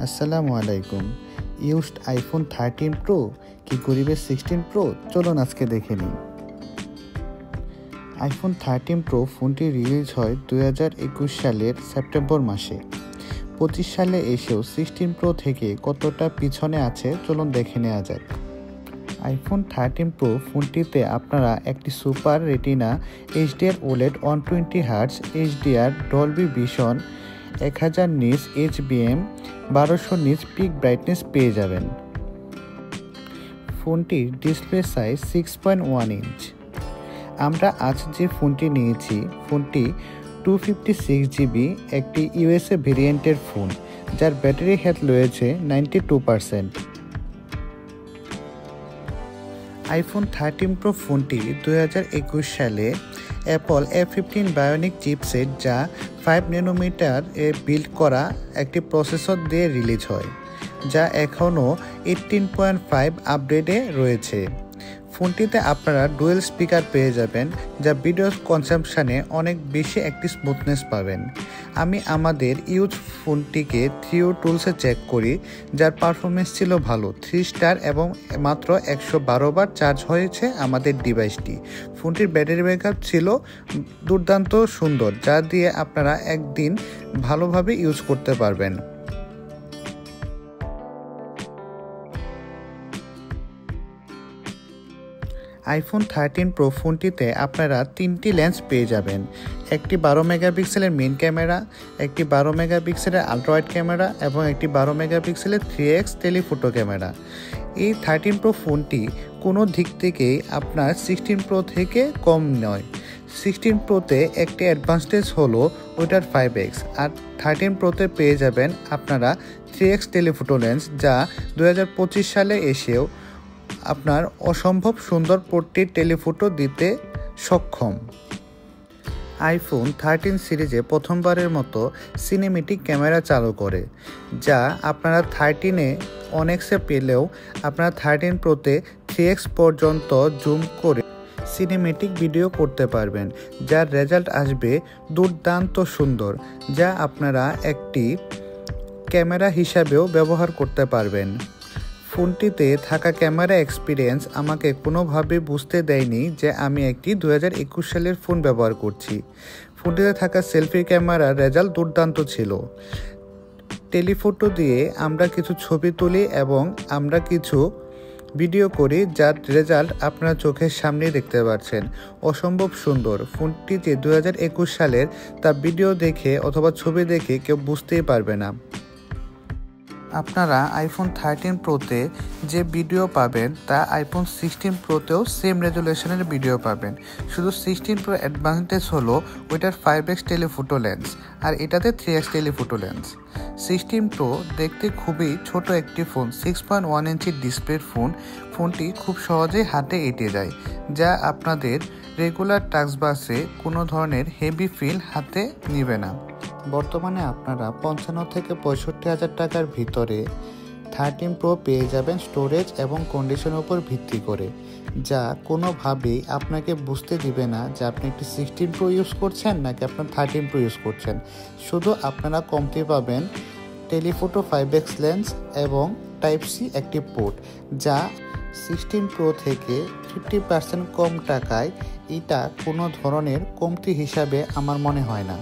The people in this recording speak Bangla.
আসসালামু আলাইকুম। ইউজড আইফোন 13 প্রো কি গরিবের 16 প্রো? চলুন আজকে দেখে নিই। আইফোন 13 প্রো ফোনটি রিলিজ হয় 2021 সালের সেপ্টেম্বর মাসে। 25 সালে এসেও 16 প্রো থেকে কতটা পিছনে আছে চলুন দেখে নেওয়া যাক। আইফোন 13 প্রো ফোনটিতে আপনারা একটি super retina HDR OLED 120 hertz HDR Dolby vision 1000 nits HBM 1200 nits pick brightness পেয়ে যাবেন। ফোনটির ডিসপ্লে সাইজ 6.1 ইঞ্চ। আমরা আজ যে ফোনটি নিয়েছি ফোনটি 256GB একটি USA ভেরিয়েন্টের ফোন, যার ব্যাটারি হেলথ রয়েছে 92%। আইফোন 13 প্রো ফোনটি 2021 সালে অ্যাপল A15 বায়োনিক চিপসেট যা 5 ন্যানোমিটার এ বিল্ড করা একটি প্রসেসর দিয়ে রিলিজ হয়, যা এখনও 18.5 আপডেটে রয়েছে। ফোনটিতে আপনারা ডুয়েল স্পিকার পেয়ে যাবেন, যা ভিডিও কনজাম্পশানে অনেক বেশি একটি স্মুথনেস পাবেন। আমি আমাদের ইউজ ফোনটিকে থ্রিও টুলসে চেক করি, যার পারফরমেন্স ছিল ভালো, 3 স্টার এবং মাত্র 112 বার চার্জ হয়েছে আমাদের ডিভাইসটি। ফোনটির ব্যাটারি ব্যাকআপ ছিল দুর্দান্ত সুন্দর, যা দিয়ে আপনারা একদিন ভালোভাবে ইউজ করতে পারবেন। আইফোন 13 প্রো ফোনটিতে আপনারা 3টি লেন্স পেয়ে যাবেন, একটি 12 মেগাপিক্সেলের মেইন ক্যামেরা, একটি 12 মেগাপিক্সেলের আলট্রাওয়াইড ক্যামেরা এবং একটি 12 মেগাপিক্সেলের 3x টেলিফোটো ক্যামেরা। এই 13 প্রো ফোনটি কোনো দিক থেকেই আপনার 16 প্রো থেকে কম নয়। 16 প্রোতে একটি অ্যাডভান্টেজ হলো ওইটার 5x, আর 13 প্রোতে পেয়ে যাবেন আপনারা 3x টেলিফোটো লেন্স, যা 2025 সালে এসেও আপনার অসম্ভব সুন্দর পোর্ট্রেট টেলিফোটো দিতে সক্ষম। আইফোন 13 সিরিজে প্রথমবারের মতো সিনেমেটিক ক্যামেরা চালু করে, যা আপনারা 13-এ অনেক্সে পেলেও আপনারা 13 প্রোতে 3x পর্যন্ত জুম করে সিনেমেটিক ভিডিও করতে পারবেন, যার রেজাল্ট আসবে দুর্দান্ত সুন্দর, যা আপনারা একটি ক্যামেরা হিসাবেও ব্যবহার করতে পারবেন। ফোনটিতে থাকা ক্যামেরা এক্সপিরিয়েন্স আমাকে কোনোভাবে বুঝতে দেয়নি যে আমি একটি 2021 সালের ফোন ব্যবহার করছি। ফোনটিতে থাকা সেলফি ক্যামেরার রেজাল্ট দুর্দান্ত ছিল। টেলিফোটো দিয়ে আমরা কিছু ছবি তুলি এবং আমরা কিছু ভিডিও করি, যার রেজাল্ট আপনার চোখের সামনেই দেখতে পাচ্ছেন। অসম্ভব সুন্দর ফোনটি যে 2021 সালের, তা ভিডিও দেখে অথবা ছবি দেখে কেউ বুঝতেই পারবে না। আপনারা আইফোন 13 প্রোতে যে ভিডিও পাবেন তা আইফোন 16 প্রোতেও সেম রেজুলেশনের ভিডিও পাবেন। শুধু 16 প্রো অ্যাডভান্টেজ হলো ওইটার 5x টেলিফোটো লেন্স, আর এটাতে 3x টেলিফোটো লেন্স। 16 প্রো দেখতে খুবই ছোট একটি ফোন, 6.1 ইঞ্চি ডিসপ্লের ফোন। ফোনটি খুব সহজেই হাতে এঁটে যায়, যা আপনাদের রেগুলার টাস্কবাসে কোনো ধরনের হেভি ফিল হাতে নেবে না। বর্তমানে আপনারা 55 থেকে 65 হাজার টাকার ভিতরে 13 প্রো পেয়ে যাবেন স্টোরেজ এবং কন্ডিশনের উপর ভিত্তি করে, যা কোনোভাবেই আপনাকে বুঝতে দিবে না যে আপনি একটি 16 প্রো ইউজ করছেন নাকি আপনার 13 প্রো ইউজ করছেন। শুধু আপনারা কমতে পাবেন টেলিফোটো 5x লেন্স এবং টাইপ সি একটি পোর্ট, যা 16 প্রো থেকে 50% কম টাকায়। এটা কোনো ধরনের কমতি হিসাবে আমার মনে হয় না।